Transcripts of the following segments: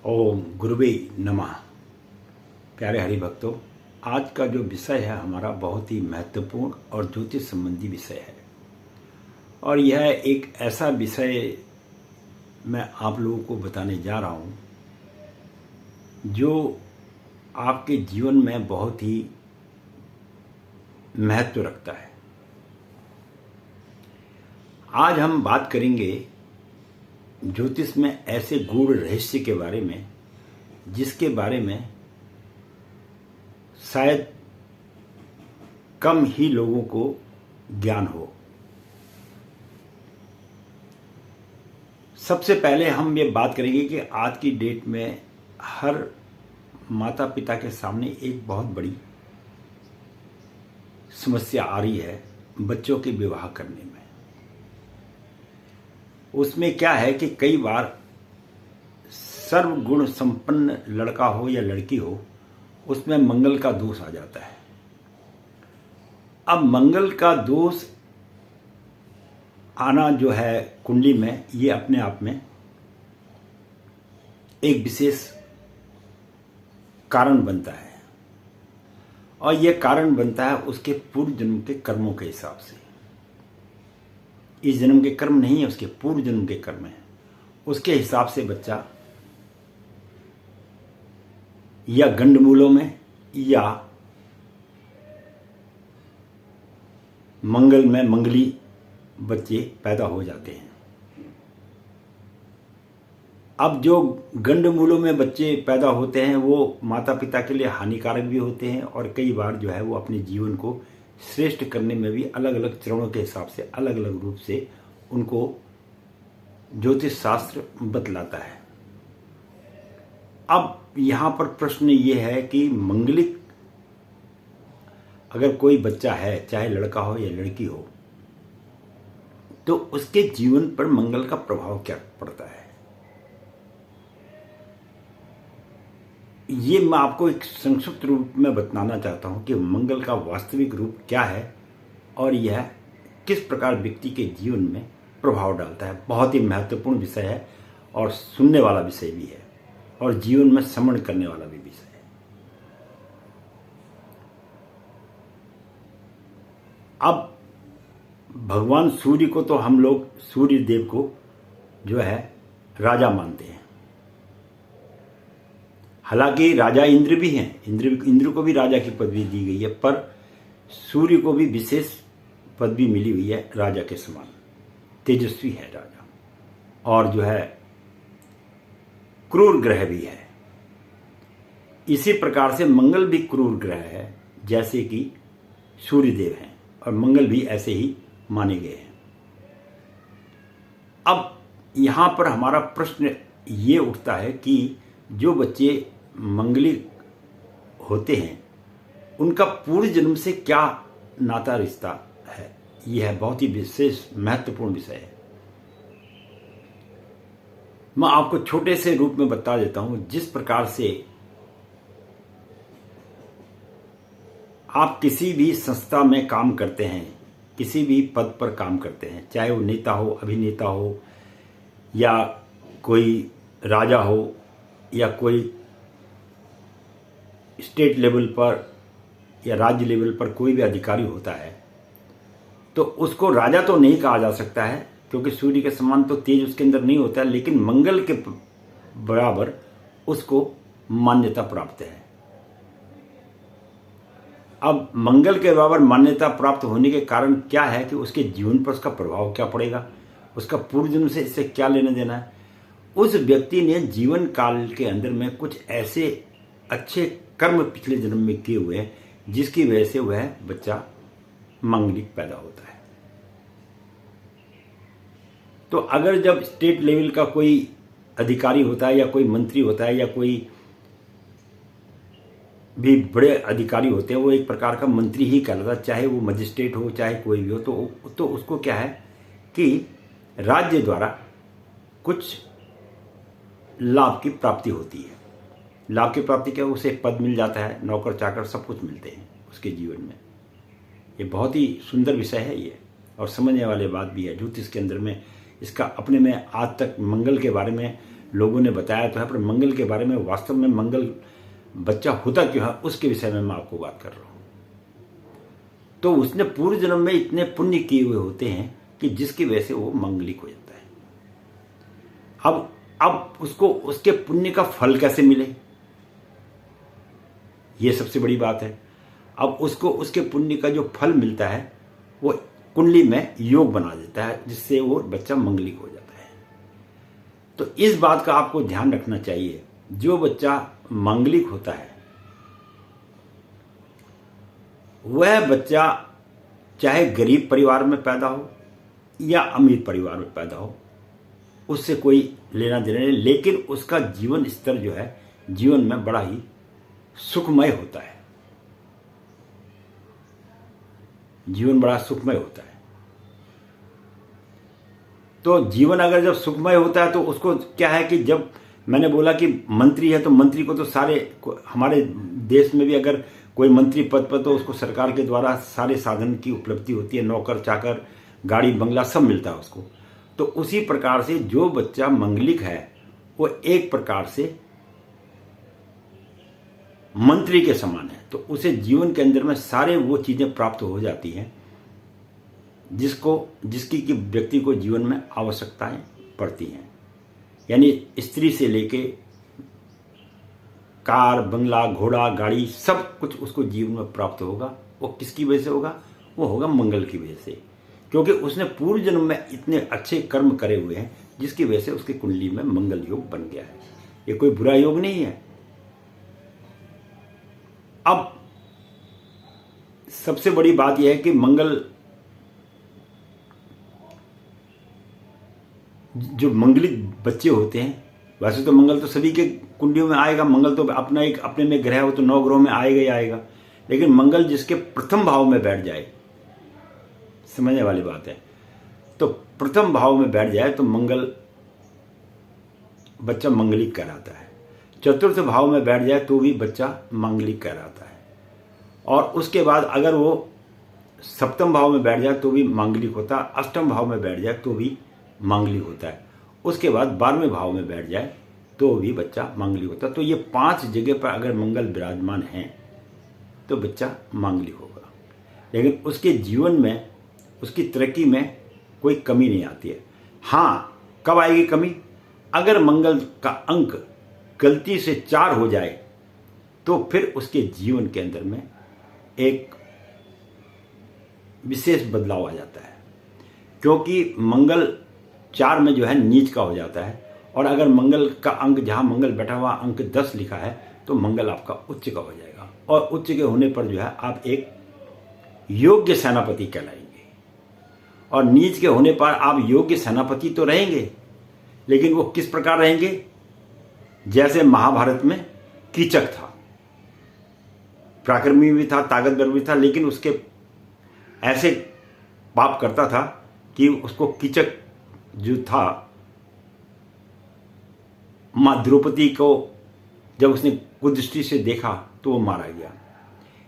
ओम गुरुवे नमः। प्यारे हरि भक्तों, आज का जो विषय है हमारा बहुत ही महत्वपूर्ण और ज्योतिष संबंधी विषय है। और यह एक ऐसा विषय मैं आप लोगों को बताने जा रहा हूँ जो आपके जीवन में बहुत ही महत्व रखता है। आज हम बात करेंगे ज्योतिष में ऐसे गूढ़ रहस्य के बारे में जिसके बारे में शायद कम ही लोगों को ज्ञान हो। सबसे पहले हम ये बात करेंगे कि आज की डेट में हर माता पिता के सामने एक बहुत बड़ी समस्या आ रही है बच्चों के विवाह करने में। उसमें क्या है कि कई बार सर्वगुण संपन्न लड़का हो या लड़की हो, उसमें मंगल का दोष आ जाता है। अब मंगल का दोष आना जो है कुंडली में, ये अपने आप में एक विशेष कारण बनता है। और यह कारण बनता है उसके पूर्व जन्म के कर्मों के हिसाब से। इस जन्म के कर्म नहीं है, उसके पूर्व जन्म के कर्म है। उसके हिसाब से बच्चा या गंडमूलों में या मंगल में मंगली बच्चे पैदा हो जाते हैं। अब जो गंडमूलों में बच्चे पैदा होते हैं वो माता पिता के लिए हानिकारक भी होते हैं और कई बार जो है वो अपने जीवन को श्रेष्ठ करने में भी अलग अलग चरणों के हिसाब से अलग अलग रूप से उनको ज्योतिष शास्त्र बतलाता है। अब यहां पर प्रश्न ये है कि मंगलिक अगर कोई बच्चा है, चाहे लड़का हो या लड़की हो, तो उसके जीवन पर मंगल का प्रभाव क्या पड़ता है, ये मैं आपको एक संक्षिप्त रूप में बताना चाहता हूं कि मंगल का वास्तविक रूप क्या है और यह किस प्रकार व्यक्ति के जीवन में प्रभाव डालता है। बहुत ही महत्वपूर्ण विषय है और सुनने वाला विषय भी है और जीवन में समरण करने वाला भी विषय है। अब भगवान सूर्य को तो हम लोग सूर्य देव को जो है राजा मानते हैं। हालांकि राजा इंद्र भी हैं, इंद्र को भी राजा की पदवी दी गई है, पर सूर्य को भी विशेष पदवी मिली हुई है, राजा के समान तेजस्वी है राजा। और जो है क्रूर ग्रह भी है। इसी प्रकार से मंगल भी क्रूर ग्रह है, जैसे कि सूर्य देव हैं और मंगल भी ऐसे ही माने गए हैं। अब यहां पर हमारा प्रश्न ये उठता है कि जो बच्चे मंगलिक होते हैं उनका पूर्व जन्म से क्या नाता रिश्ता है, यह बहुत ही विशेष महत्वपूर्ण विषय है। मैं आपको छोटे से रूप में बता देता हूं। जिस प्रकार से आप किसी भी संस्था में काम करते हैं, किसी भी पद पर काम करते हैं, चाहे वो नेता हो, अभिनेता हो, या कोई राजा हो, या कोई स्टेट लेवल पर या राज्य लेवल पर कोई भी अधिकारी होता है, तो उसको राजा तो नहीं कहा जा सकता है क्योंकि सूर्य के समान तो तेज उसके अंदर नहीं होता है, लेकिन मंगल के बराबर उसको मान्यता प्राप्त है। अब मंगल के बराबर मान्यता प्राप्त होने के कारण क्या है कि उसके जीवन पर उसका प्रभाव क्या पड़ेगा, उसका पूर्व जन्म से इससे क्या लेना देना है। उस व्यक्ति ने जीवन काल के अंदर में कुछ ऐसे अच्छे कर्म पिछले जन्म में किए हुए हैं जिसकी वजह से वह बच्चा मंगलिक पैदा होता है। तो अगर जब स्टेट लेवल का कोई अधिकारी होता है या कोई मंत्री होता है या कोई भी बड़े अधिकारी होते हैं, वो एक प्रकार का मंत्री ही कहलाता है, चाहे वो मजिस्ट्रेट हो चाहे कोई भी हो। तो उसको क्या है कि राज्य द्वारा कुछ लाभ की प्राप्ति होती है। लाभ की प्राप्ति क्या, उसे पद मिल जाता है, नौकर चाकर सब कुछ मिलते हैं उसके जीवन में। ये बहुत ही सुंदर विषय है ये, और समझने वाली बात भी है। ज्योतिष के अंदर में इसका अपने में आज तक मंगल के बारे में लोगों ने बताया तो है, पर मंगल के बारे में वास्तव में मंगल बच्चा होता क्यों है उसके विषय में मैं आपको बात कर रहा हूं। तो उसने पूर्व जन्म में इतने पुण्य किए हुए होते हैं कि जिसकी वजह से वो मंगलिक हो जाता है। अब उसको उसके पुण्य का फल कैसे मिले, ये सबसे बड़ी बात है। अब उसको उसके पुण्य का जो फल मिलता है वो कुंडली में योग बना देता है, जिससे वो बच्चा मंगलिक हो जाता है। तो इस बात का आपको ध्यान रखना चाहिए, जो बच्चा मंगलिक होता है वह बच्चा चाहे गरीब परिवार में पैदा हो या अमीर परिवार में पैदा हो, उससे कोई लेना देना नहीं, लेकिन उसका जीवन स्तर जो है जीवन में बड़ा ही सुखमय होता है। जीवन बड़ा सुखमय होता है। तो जीवन अगर जब सुखमय होता है तो उसको क्या है कि जब मैंने बोला कि मंत्री है तो मंत्री को तो सारे, हमारे देश में भी अगर कोई मंत्री पद पर तो उसको सरकार के द्वारा सारे साधन की उपलब्धि होती है, नौकर चाकर गाड़ी बंगला सब मिलता है उसको। तो उसी प्रकार से जो बच्चा मंगलिक है वो एक प्रकार से मंत्री के समान है। तो उसे जीवन के अंदर में सारे वो चीजें प्राप्त हो जाती हैं जिसकी कि व्यक्ति को जीवन में आवश्यकताएं पड़ती हैं। यानी स्त्री से लेके कार बंगला घोड़ा गाड़ी सब कुछ उसको जीवन में प्राप्त होगा। वो किसकी वजह से होगा? वो होगा मंगल की वजह से, क्योंकि उसने पूर्व जन्म में इतने अच्छे कर्म करे हुए हैं जिसकी वजह से उसकी कुंडली में मंगल योग बन गया है। ये कोई बुरा योग नहीं है। अब सबसे बड़ी बात यह है कि मंगल, जो मंगलिक बच्चे होते हैं, वैसे तो मंगल तो सभी के कुंडलियों में आएगा, मंगल तो अपना एक अपने में ग्रह हो तो 9 ग्रहों में आएगा ही आएगा, लेकिन मंगल जिसके प्रथम भाव में बैठ जाए, समझने वाली बात है, तो प्रथम भाव में बैठ जाए तो मंगल बच्चा मंगलिक कहलाता है। चतुर्थ भाव में बैठ जाए तो भी बच्चा मंगलिक कहलाता है। और उसके बाद अगर वो सप्तम भाव में बैठ जाए तो भी मांगलिक होता है, अष्टम भाव में बैठ जाए तो भी मांगलिक होता है, उसके बाद 12वें भाव में बैठ जाए तो भी बच्चा मांगलिक होता है। तो ये 5 जगह पर अगर मंगल विराजमान है तो बच्चा मांगलिक होगा। लेकिन उसके जीवन में, उसकी तरक्की में कोई कमी नहीं आती है। हाँ, कब आएगी कमी? अगर मंगल का अंक गलती से 4 हो जाए तो फिर उसके जीवन के अंदर में एक विशेष बदलाव आ जाता है, क्योंकि मंगल 4 में जो है नीच का हो जाता है। और अगर मंगल का अंक, जहां मंगल बैठा हुआ अंक 10 लिखा है, तो मंगल आपका उच्च का हो जाएगा। और उच्च के होने पर जो है आप एक योग्य सेनापति कहलाएंगे। और नीच के होने पर आप योग्य सेनापति तो रहेंगे, लेकिन वो किस प्रकार रहेंगे? जैसे महाभारत में कीचक था, पराक्रमी भी था, ताकतवर भी था, लेकिन उसके ऐसे पाप करता था कि उसको कीचक जो था, मां द्रौपदी को जब उसने कुदृष्टि से देखा तो वो मारा गया।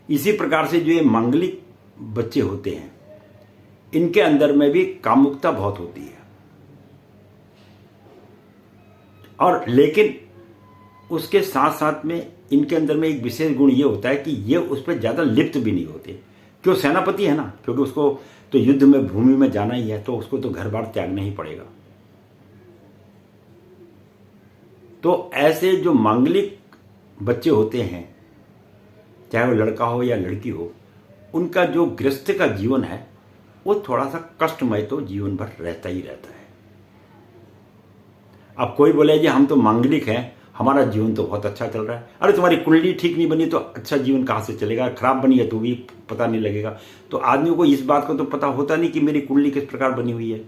इसी प्रकार से जो ये मांगलिक बच्चे होते हैं, इनके अंदर में भी कामुकता बहुत होती है। और लेकिन उसके साथ साथ में इनके अंदर में एक विशेष गुण ये होता है कि ये उस पर ज्यादा लिप्त भी नहीं होते। क्यों? सेनापति है ना, क्योंकि उसको तो युद्ध में भूमि में जाना ही है, तो उसको तो घर बार त्यागना ही पड़ेगा। तो ऐसे जो मांगलिक बच्चे होते हैं, चाहे वो लड़का हो या लड़की हो, उनका जो गृहस्थ का जीवन है वो थोड़ा सा कष्टमय तो जीवन भर रहता ही रहता है। अब कोई बोले जी हम तो मांगलिक हैं, हमारा जीवन तो बहुत अच्छा चल रहा है। अरे तुम्हारी कुंडली ठीक नहीं बनी तो अच्छा जीवन कहाँ से चलेगा? खराब बनी है तो भी पता नहीं लगेगा। तो आदमी को इस बात को तो पता होता नहीं कि मेरी कुंडली किस प्रकार बनी हुई है,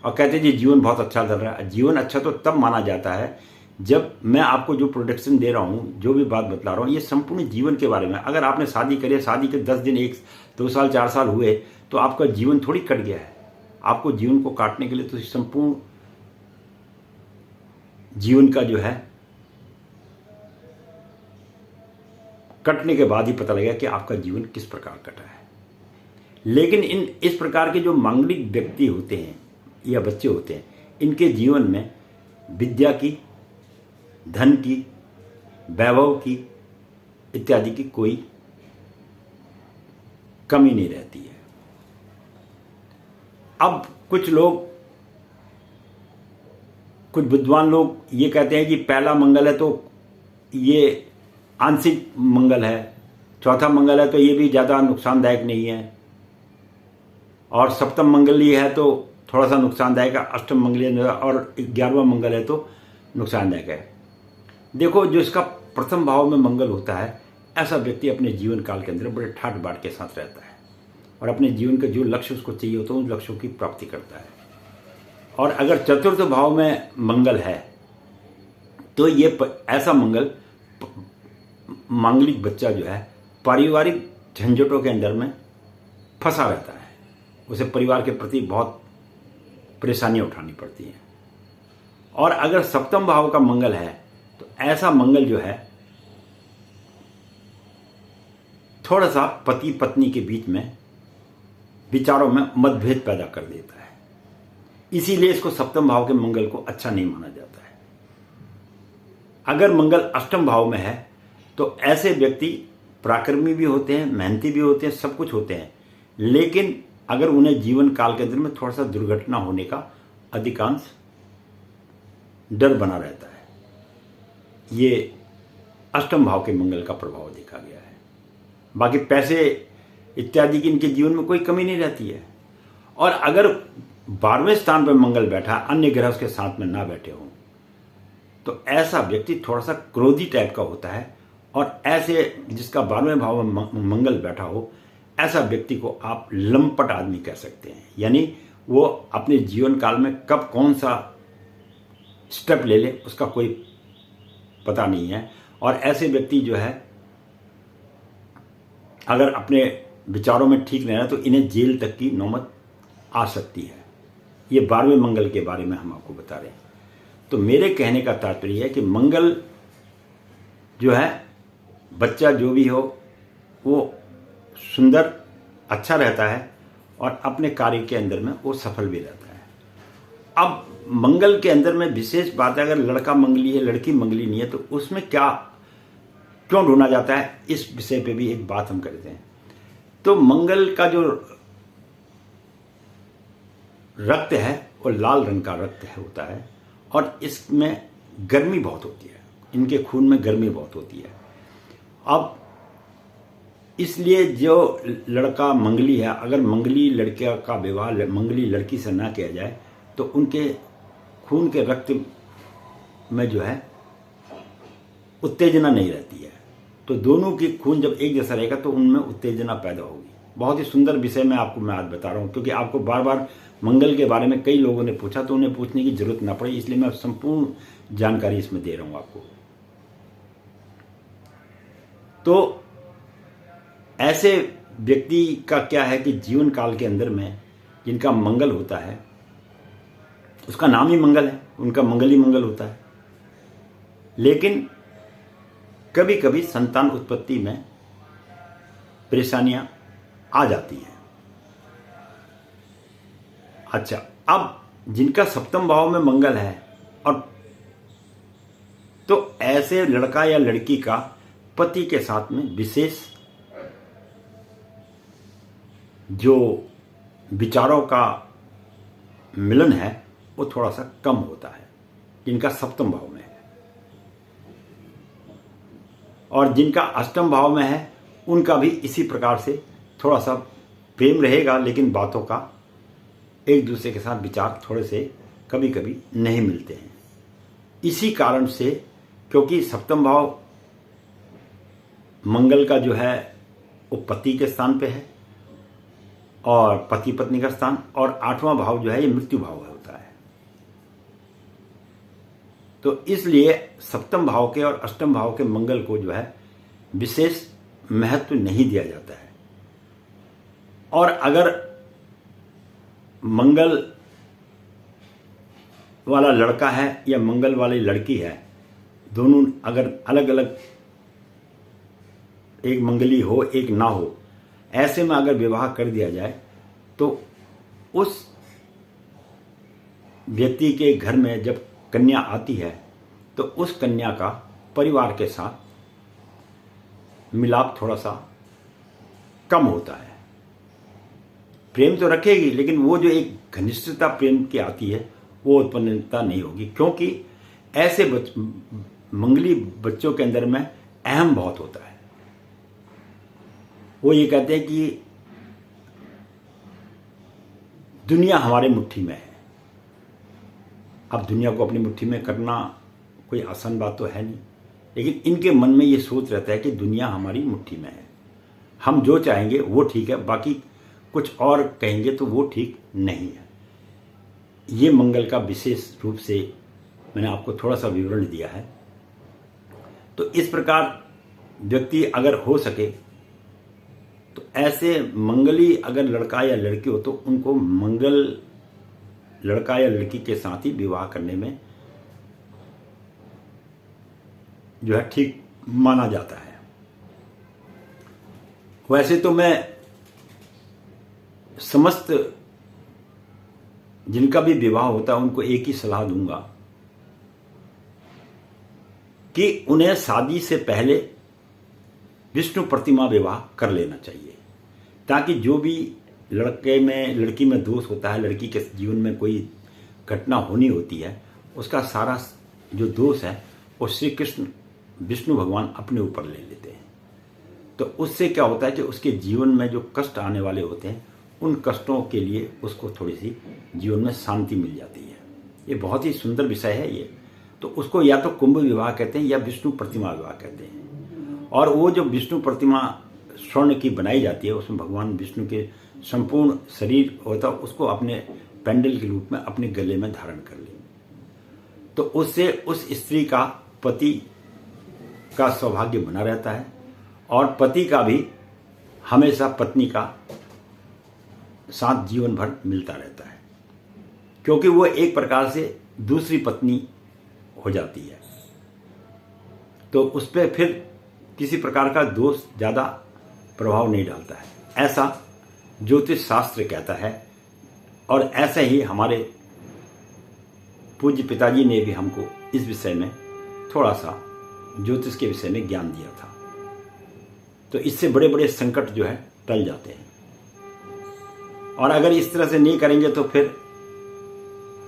और कहते जी जीवन बहुत अच्छा चल रहा है। जीवन अच्छा तो तब माना जाता है जब मैं आपको जो प्रोडक्शन दे रहा हूँ, जो भी बात बतला रहा हूँ, ये संपूर्ण जीवन के बारे में। अगर आपने शादी करी, शादी के 10 दिन, 1, 2 साल, 4 साल हुए तो आपका जीवन थोड़ी कट गया है। आपको जीवन को काटने के लिए तो संपूर्ण जीवन का जो है कटने के बाद ही पता लगेगा कि आपका जीवन किस प्रकार कटा है। लेकिन इस प्रकार के जो मांगलिक व्यक्ति होते हैं या बच्चे होते हैं, इनके जीवन में विद्या की, धन की, वैभव की इत्यादि की कोई कमी नहीं रहती है। अब कुछ लोग, कुछ विद्वान लोग ये कहते हैं कि पहला मंगल है तो ये आंशिक मंगल है, चौथा मंगल है तो ये भी ज़्यादा नुकसानदायक नहीं है, और सप्तम मंगल ही है तो थोड़ा सा नुकसानदायक है, अष्टम मंगल है और 11वां मंगल है तो नुकसानदायक है। देखो, जो इसका प्रथम भाव में मंगल होता है, ऐसा व्यक्ति अपने जीवन काल के अंदर बड़े ठाट बाट के साथ रहता है और अपने जीवन के जो लक्ष्य उसको चाहिए होता है उन लक्ष्यों की प्राप्ति करता है। और अगर चतुर्थ भाव में मंगल है तो ये ऐसा मंगल मांगलिक बच्चा जो है पारिवारिक झंझटों के अंदर में फंसा रहता है, उसे परिवार के प्रति बहुत परेशानियां उठानी पड़ती हैं। और अगर सप्तम भाव का मंगल है तो ऐसा मंगल जो है थोड़ा सा पति पत्नी के बीच में विचारों में मतभेद पैदा कर देता है, इसीलिए इसको सप्तम भाव के मंगल को अच्छा नहीं माना जाता है। अगर मंगल अष्टम भाव में है तो ऐसे व्यक्ति पराक्रमी भी होते हैं, मेहनती भी होते हैं, सब कुछ होते हैं, लेकिन अगर उन्हें जीवन काल के अंदर में थोड़ा सा दुर्घटना होने का अधिकांश डर बना रहता है। ये अष्टम भाव के मंगल का प्रभाव देखा गया है। बाकी पैसे इत्यादि की इनके जीवन में कोई कमी नहीं रहती है। और अगर 12वें स्थान पर मंगल बैठा, अन्य ग्रह उसके साथ में ना बैठे हों, तो ऐसा व्यक्ति थोड़ा सा क्रोधी टाइप का होता है। और ऐसे जिसका 12वें भाव में मंगल बैठा हो, ऐसा व्यक्ति को आप लंपट आदमी कह सकते हैं। यानी वो अपने जीवन काल में कब कौन सा स्टेप ले ले उसका कोई पता नहीं है। और ऐसे व्यक्ति जो है अगर अपने विचारों में ठीक नहीं रहा तो इन्हें जेल तक की नौबत आ सकती है। ये 12वें मंगल के बारे में हम आपको बता रहे हैं। तो मेरे कहने का तात्पर्य है कि मंगल जो है, बच्चा जो भी हो वो सुंदर अच्छा रहता है और अपने कार्य के अंदर में वो सफल भी रहता है। अब मंगल के अंदर में विशेष बात है, अगर लड़का मंगली है लड़की मंगली नहीं है तो उसमें क्या क्यों ढूंढा जाता है, इस विषय पे भी एक बात हम करते हैं। तो मंगल का जो रक्त है वो लाल रंग का रक्त होता है और इसमें गर्मी बहुत होती है, इनके खून में गर्मी बहुत होती है। अब इसलिए जो लड़का मंगली है, अगर मंगली लड़के का विवाह मंगली लड़की से ना किया जाए तो उनके खून के रक्त में जो है उत्तेजना नहीं रहती है। तो दोनों की खून जब एक जैसा रहेगा तो उनमें उत्तेजना पैदा होगी। बहुत ही सुंदर विषय मैं आपको आज बता रहा हूँ, क्योंकि आपको बार बार मंगल के बारे में कई लोगों ने पूछा तो उन्हें पूछने की जरूरत ना पड़ी, इसलिए मैं संपूर्ण जानकारी इसमें दे रहा हूँ आपको। तो ऐसे व्यक्ति का क्या है कि जीवन काल के अंदर में जिनका मंगल होता है, उसका नाम ही मंगल है, उनका मंगल ही मंगल होता है, लेकिन कभी कभी संतान उत्पत्ति में परेशानियां आ जाती हैं। अच्छा, अब जिनका सप्तम भाव में मंगल है और तो ऐसे लड़का या लड़की का पति के साथ में विशेष जो विचारों का मिलन है वो थोड़ा सा कम होता है जिनका सप्तम भाव में है। और जिनका अष्टम भाव में है उनका भी इसी प्रकार से थोड़ा सा प्रेम रहेगा, लेकिन बातों का एक दूसरे के साथ विचार थोड़े से कभी कभी नहीं मिलते हैं। इसी कारण से, क्योंकि सप्तम भाव मंगल का जो है वो पति के स्थान पे है और पति पत्नी का स्थान, और 8वां भाव जो है ये मृत्यु भाव होता है। तो इसलिए सप्तम भाव के और अष्टम भाव के मंगल को जो है विशेष महत्व नहीं दिया जाता है। और अगर मंगल वाला लड़का है या मंगल वाली लड़की है, दोनों अगर अलग अलग, एक मंगली हो एक ना हो, ऐसे में अगर विवाह कर दिया जाए तो उस व्यक्ति के घर में जब कन्या आती है तो उस कन्या का परिवार के साथ मिलाप थोड़ा सा कम होता है। प्रेम तो रखेगी, लेकिन वो जो एक घनिष्ठता प्रेम की आती है वो उत्पन्नता नहीं होगी, क्योंकि ऐसे मंगली बच्चों के अंदर में अहम बहुत होता है। वो ये कहते हैं कि दुनिया हमारे मुट्ठी में है। अब दुनिया को अपनी मुट्ठी में करना कोई आसान बात तो है नहीं, लेकिन इनके मन में ये सोच रहता है कि दुनिया हमारी मुट्ठी में है, हम जो चाहेंगे वो ठीक है, बाकी कुछ और कहेंगे तो वो ठीक नहीं है। ये मंगल का विशेष रूप से मैंने आपको थोड़ा सा विवरण दिया है। तो इस प्रकार व्यक्ति अगर हो सके तो ऐसे मंगली अगर लड़का या लड़की हो तो उनको मंगल लड़का या लड़की के साथ ही विवाह करने में जो है ठीक माना जाता है। वैसे तो मैं समस्त जिनका भी विवाह होता है उनको एक ही सलाह दूंगा कि उन्हें शादी से पहले विष्णु प्रतिमा विवाह कर लेना चाहिए, ताकि जो भी लड़की में दोष होता है, लड़की के जीवन में कोई घटना होनी होती है, उसका सारा जो दोष है वो श्री कृष्ण विष्णु भगवान अपने ऊपर ले लेते हैं। तो उससे क्या होता है कि उसके जीवन में जो कष्ट आने वाले होते हैं उन कष्टों के लिए उसको थोड़ी सी जीवन में शांति मिल जाती है। ये बहुत ही सुंदर विषय है ये। तो उसको या तो कुंभ विवाह कहते हैं या विष्णु प्रतिमा विवाह कहते हैं। और वो जो विष्णु प्रतिमा स्वर्ण की बनाई जाती है उसमें भगवान विष्णु के संपूर्ण शरीर होता है, उसको अपने पेंडल के रूप में अपने गले में धारण कर ले। तो उससे उस स्त्री का पति का सौभाग्य बना रहता है और पति का भी हमेशा पत्नी का साथ जीवन भर मिलता रहता है, क्योंकि वो एक प्रकार से दूसरी पत्नी हो जाती है। तो उस पर फिर किसी प्रकार का दोष ज़्यादा प्रभाव नहीं डालता है, ऐसा ज्योतिष शास्त्र कहता है। और ऐसे ही हमारे पूज्य पिताजी ने भी हमको इस विषय में थोड़ा सा ज्योतिष के विषय में ज्ञान दिया था। तो इससे बड़े बड़े संकट जो है टल जाते हैं। और अगर इस तरह से नहीं करेंगे तो फिर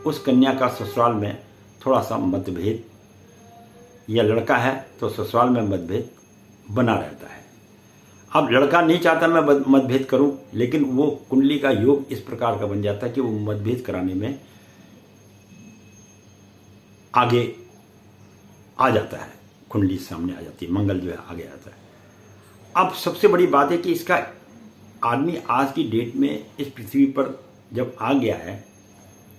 उस कन्या का ससुराल में थोड़ा सा मतभेद, या लड़का है तो ससुराल में मतभेद बना रहता है। अब लड़का नहीं चाहता मैं मतभेद करूं, लेकिन वो कुंडली का योग इस प्रकार का बन जाता है कि वो मतभेद कराने में आगे आ जाता है, कुंडली सामने आ जाती है, मंगल जो है आगे आता है। अब सबसे बड़ी बात है कि इसका आदमी आज की डेट में इस पृथ्वी पर जब आ गया है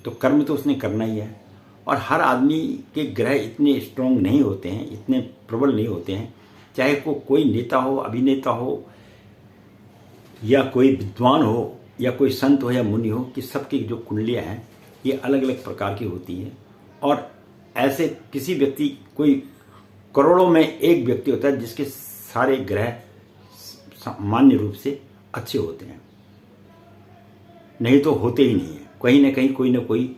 तो कर्म तो उसने करना ही है। और हर आदमी के ग्रह इतने स्ट्रांग नहीं होते हैं, इतने प्रबल नहीं होते हैं, चाहे कोई नेता हो, अभिनेता हो, या कोई विद्वान हो, या कोई संत हो या मुनि हो, कि सबकी जो कुंडलियाँ हैं ये अलग अलग प्रकार की होती हैं। और ऐसे किसी व्यक्ति, कोई करोड़ों में एक व्यक्ति होता है जिसके सारे ग्रह सामान्य रूप से अच्छे होते हैं, नहीं तो होते ही नहीं है। कहीं ना कहीं कोई ना कोई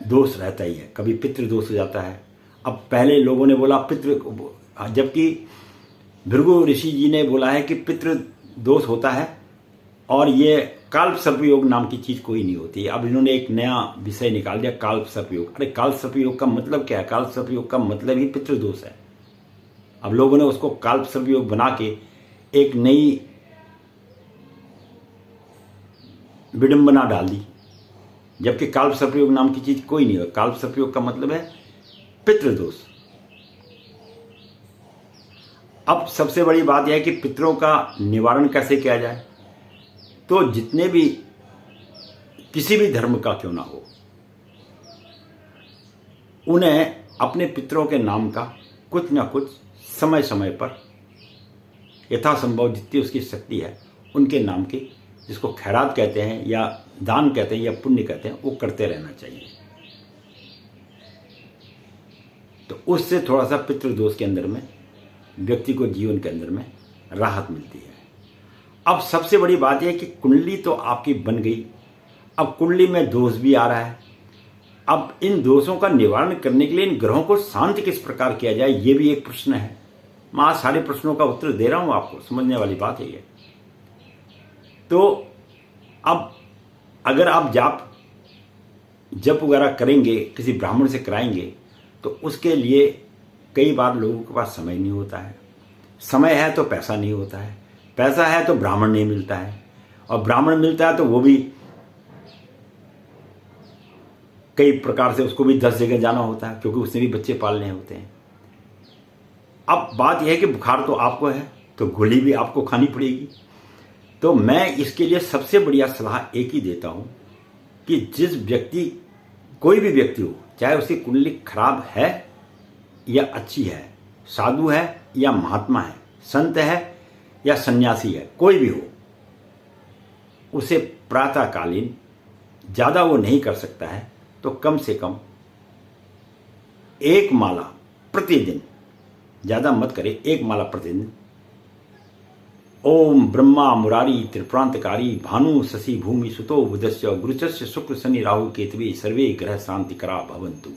दोष रहता ही है। कभी पितृ दोष हो जाता है। अब पहले लोगों ने बोला पितृ, जबकि भृगु ऋषि जी ने बोला है कि पितृ दोष होता है और ये काल्प सर्पयोग नाम की चीज कोई नहीं होती है। अब इन्होंने एक नया विषय निकाल दिया, काल्प सर्पयोग। अरे काल्प सर्पयोग का मतलब क्या है? काल्प सर्पयोग का मतलब ही पितृदोष है। अब लोगों ने उसको काल्प सर्पयोग बना के एक नई विडंबना डाल दी, जबकि काल्प सर्पयोग नाम की चीज कोई नहीं है। काल्प सर्पयोग का मतलब है पितृदोष। अब सबसे बड़ी बात यह है कि पितरों का निवारण कैसे किया जाए। तो जितने भी किसी भी धर्म का क्यों ना हो, उन्हें अपने पितरों के नाम का कुछ ना कुछ समय समय पर यथासंभव जितनी उसकी शक्ति है उनके नाम के, जिसको खैरात कहते हैं या दान कहते हैं या पुण्य कहते हैं, वो करते रहना चाहिए। तो उससे थोड़ा सा पितृदोष के अंदर में व्यक्ति को जीवन के अंदर में राहत मिलती है। अब सबसे बड़ी बात यह है कि कुंडली तो आपकी बन गई, अब कुंडली में दोष भी आ रहा है। अब इन दोषों का निवारण करने के लिए इन ग्रहों को शांत किस प्रकार किया जाए, ये भी एक प्रश्न है। मैं आज सारे प्रश्नों का उत्तर दे रहा हूं आपको, समझने वाली बात है ये। तो अब अगर आप जप वगैरह करेंगे, किसी ब्राह्मण से कराएंगे, तो उसके लिए कई बार लोगों के पास समय नहीं होता है। समय है तो पैसा नहीं होता है, पैसा है तो ब्राह्मण नहीं मिलता है, और ब्राह्मण मिलता है तो वो भी कई प्रकार से उसको भी 10 जगह जाना होता है, क्योंकि उसने भी बच्चे पालने होते हैं। अब बात यह है कि बुखार तो आपको है, तो गोली भी आपको खानी पड़ेगी। तो मैं इसके लिए सबसे बढ़िया सलाह एक ही देता हूं कि कोई भी व्यक्ति हो, चाहे उसकी कुंडली खराब है या अच्छी है, साधु है या महात्मा है, संत है या सन्यासी है, कोई भी हो, उसे प्रातःकालीन, ज्यादा वो नहीं कर सकता है तो कम से कम 1 माला प्रतिदिन, ज्यादा मत करे, 1 माला प्रतिदिन ओम ब्रह्मा मुरारी त्रिप्रांतकारी भानु शशि भूमि सुतो बुधस्य गुरुचस्य शुक्र शनि राहु केतवे सर्वे ग्रह शांति करा भवंतु,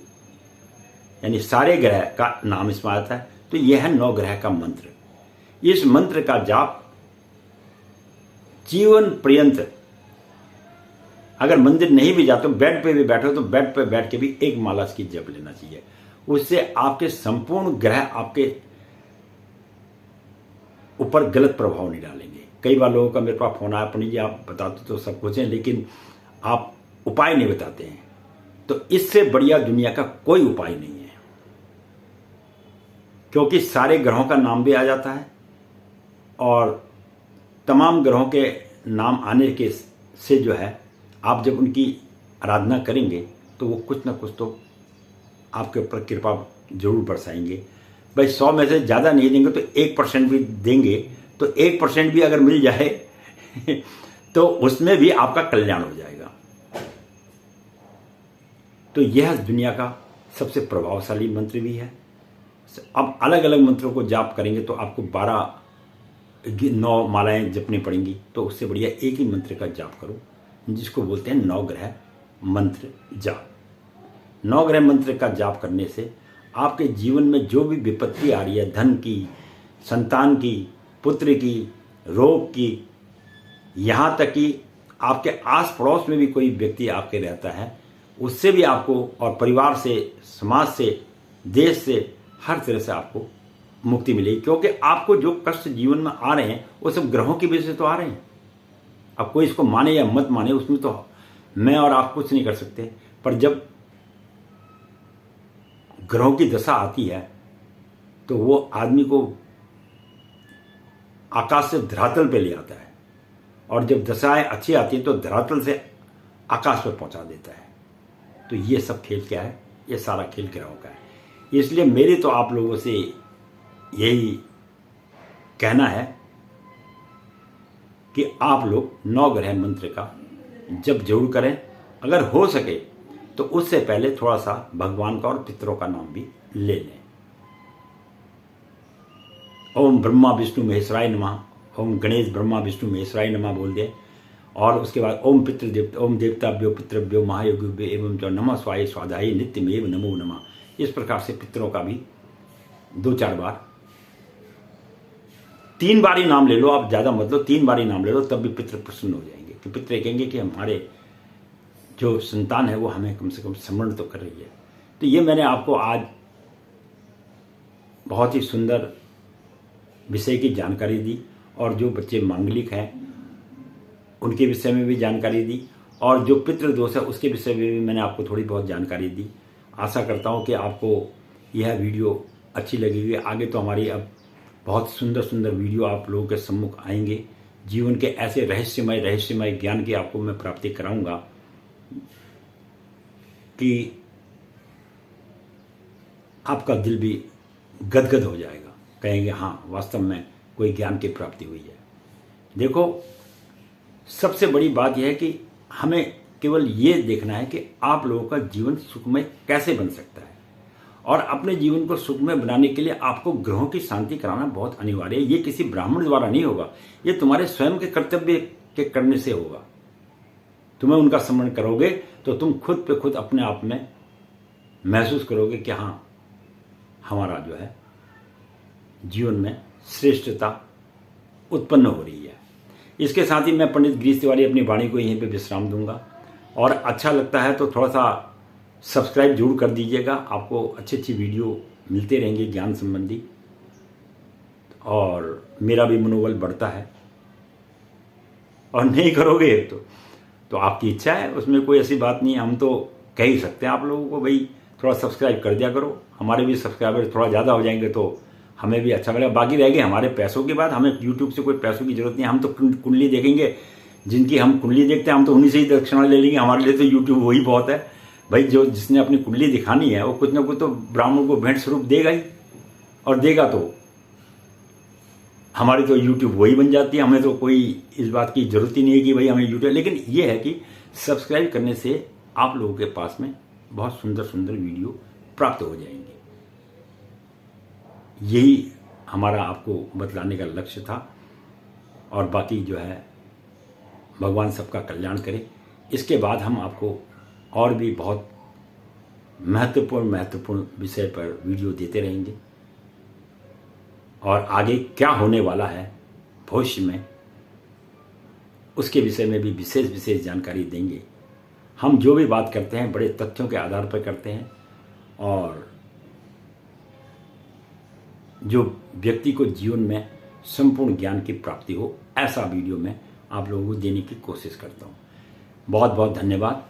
यानी सारे ग्रह का नाम इसमें आता है। तो यह है 9 ग्रह का मंत्र। इस मंत्र का जाप जीवन पर्यंत, अगर मंदिर नहीं भी जाते, बेड पे भी बैठो तो बेड पे बैठ के भी 1 माला इसकी जप लेना चाहिए। उससे आपके संपूर्ण ग्रह आपके ऊपर गलत प्रभाव नहीं डालेंगे। कई बार लोगों का मेरे पास फोन आया, पंडित जी आप बताते तो सब कुछ है, लेकिन आप उपाय नहीं बताते हैं। तो इससे बढ़िया दुनिया का कोई उपाय नहीं है, क्योंकि सारे ग्रहों का नाम भी आ जाता है, और तमाम ग्रहों के नाम आने के से जो है, आप जब उनकी आराधना करेंगे तो वो कुछ ना कुछ तो आपके ऊपर कृपा जरूर बरसाएंगे। भाई 100 में से ज़्यादा नहीं देंगे तो 1% भी देंगे, तो 1% भी अगर मिल जाए तो उसमें भी आपका कल्याण हो जाएगा। तो यह दुनिया का सबसे प्रभावशाली मंत्र भी है। अब अलग अलग मंत्रों को जाप करेंगे तो आपको 9 मालाएं जपनी पड़ेंगी, तो उससे बढ़िया एक ही मंत्र का जाप करो, जिसको बोलते हैं 9 ग्रह मंत्र जाप। 9 ग्रह मंत्र का जाप करने से आपके जीवन में जो भी विपत्ति आ रही है, धन की, संतान की, पुत्र की, रोग की, यहाँ तक कि आपके आस पड़ोस में भी कोई व्यक्ति आपके रहता है, उससे भी आपको, और परिवार से, समाज से, देश से, हर तरह से आपको मुक्ति मिलेगी। क्योंकि आपको जो कष्ट जीवन में आ रहे हैं वो सब ग्रहों की वजह से तो आ रहे हैं। अब कोई इसको माने या मत माने, उसमें तो मैं और आप कुछ नहीं कर सकते। पर जब ग्रहों की दशा आती है तो वो आदमी को आकाश से धरातल पे ले आता है, और जब दशाएं अच्छी आती हैं तो धरातल से आकाश पर पहुंचा देता है। तो ये सब खेल क्या है? ये सारा खेल ग्रहों का है। इसलिए मेरे तो आप लोगों से यही कहना है कि आप लोग 9 ग्रह मंत्र का जप जरूर करें। अगर हो सके तो उससे पहले थोड़ा सा भगवान का और पितरों का नाम भी ले लें। ओम ब्रह्मा विष्णु महेश्वराय नमः, ओम गणेश ब्रह्मा विष्णु महेश्वराय नमः बोल दें, और उसके बाद ओम पितृदेवता, ओम देवताभ्यो पितृभ्यो महायोगिभ्यो एवं च नमः स्वाय स्वाधाय नित्यमेव नमो नमः। इस प्रकार से पितरों का भी 2-4 बार, 3 बार ही नाम ले लो, आप ज्यादा मत लो, 3 बार ही नाम ले लो, तब भी पितृ प्रसन्न हो जाएंगे। कि पितृ कहेंगे कि हमारे जो संतान है वो हमें कम से कम स्मरण तो कर रही है। तो ये मैंने आपको आज बहुत ही सुंदर विषय की जानकारी दी, और जो बच्चे मांगलिक हैं उनके विषय में भी जानकारी दी, और जो पितृ दोष है उसके विषय में भी मैंने आपको थोड़ी बहुत जानकारी दी। आशा करता हूँ कि आपको यह वीडियो अच्छी लगेगी। आगे तो हमारी अब बहुत सुंदर सुंदर वीडियो आप लोगों के सम्मुख आएंगे। जीवन के ऐसे रहस्यमय ज्ञान की आपको मैं प्राप्ति कराऊंगा कि आपका दिल भी गदगद हो जाएगा, कहेंगे हाँ वास्तव में कोई ज्ञान की प्राप्ति हुई है। देखो, सबसे बड़ी बात यह है कि हमें केवल ये देखना है कि आप लोगों का जीवन सुखमय कैसे बन सकता है, और अपने जीवन को सुखमय बनाने के लिए आपको ग्रहों की शांति कराना बहुत अनिवार्य है। ये किसी ब्राह्मण द्वारा नहीं होगा, ये तुम्हारे स्वयं के कर्तव्य के करने से होगा। तुम्हें उनका स्मरण करोगे तो तुम खुद पे खुद अपने आप में महसूस करोगे कि हाँ, हमारा जो है जीवन में श्रेष्ठता उत्पन्न हो रही है। इसके साथ ही मैं पंडित गिरीश तिवारी अपनी वाणी को यहीं पे विश्राम दूंगा, और अच्छा लगता है तो थोड़ा सा सब्सक्राइब जरूर कर दीजिएगा। आपको अच्छी अच्छी वीडियो मिलते रहेंगे ज्ञान संबंधी, और मेरा भी मनोबल बढ़ता है। और नहीं करोगे तो आपकी इच्छा है, उसमें कोई ऐसी बात नहीं है। हम तो कह ही सकते हैं आप लोगों को, भाई थोड़ा सब्सक्राइब कर दिया करो। हमारे भी सब्सक्राइबर थोड़ा ज़्यादा हो जाएंगे तो हमें भी अच्छा लगेगा। बाकी रह गए हमारे पैसों की बात, हमें यूट्यूब से कोई पैसों की जरूरत नहीं है। हम तो कुंडली देखेंगे, जिनकी हम कुंडली देखते हैं हम तो उन्हीं से ही दक्षिणा ले लेंगे। हमारे लिए तो यूट्यूब वही बहुत है भाई। जो जिसने अपनी कुंडली दिखानी है वो कुछ ना कुछ तो ब्राह्मण को भेंट स्वरूप देगा ही, और देगा तो हमारी तो यूट्यूब वही बन जाती है। हमें तो कोई इस बात की जरूरत ही नहीं है कि भाई हमें यूट्यूब, लेकिन ये है कि सब्सक्राइब करने से आप लोगों के पास में बहुत सुंदर सुंदर वीडियो प्राप्त हो जाएंगे। यही हमारा आपको बतलाने का लक्ष्य था, और बाकी जो है भगवान सबका कल्याण करे। इसके बाद हम आपको और भी बहुत महत्वपूर्ण विषय पर वीडियो देते रहेंगे, और आगे क्या होने वाला है भविष्य में उसके विषय में भी विशेष जानकारी देंगे। हम जो भी बात करते हैं बड़े तथ्यों के आधार पर करते हैं, और जो व्यक्ति को जीवन में संपूर्ण ज्ञान की प्राप्ति हो, ऐसा वीडियो में आप लोगों को देने की कोशिश करता हूँ। बहुत बहुत धन्यवाद।